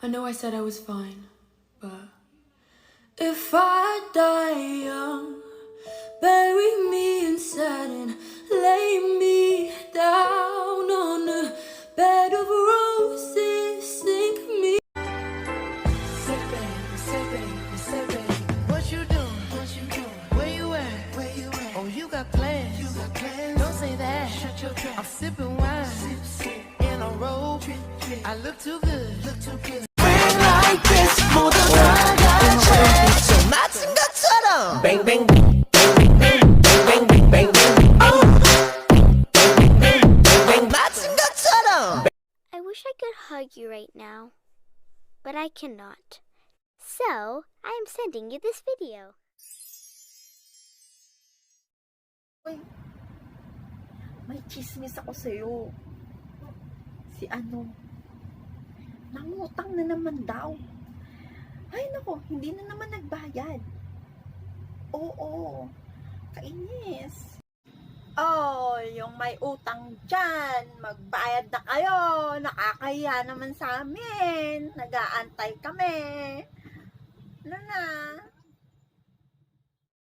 I know I said I was fine, but if I die young, bury me in satin, lay me down on a bed of roses, sink me. Say baby, what you doing? Where you at? Oh, you got plans. Don't say that. I'm sipping wine in a robe. I look too good. Like this, 모두 다 같이 좀 맞은 것처럼. Bang bang bang bang bang bang bang bang bang 맞은 것처럼. I wish I could hug you right now, but I cannot. So, I am sending you this video. Uy, may chismis ako sa'yo. Si nangutang na naman daw. Ay nako, hindi na naman nagbayad. Oo, kainis. Oh, yung may utang dyan, magbayad na kayo. Nakakahiya naman sa amin. Nag-aantay kami. Ano na?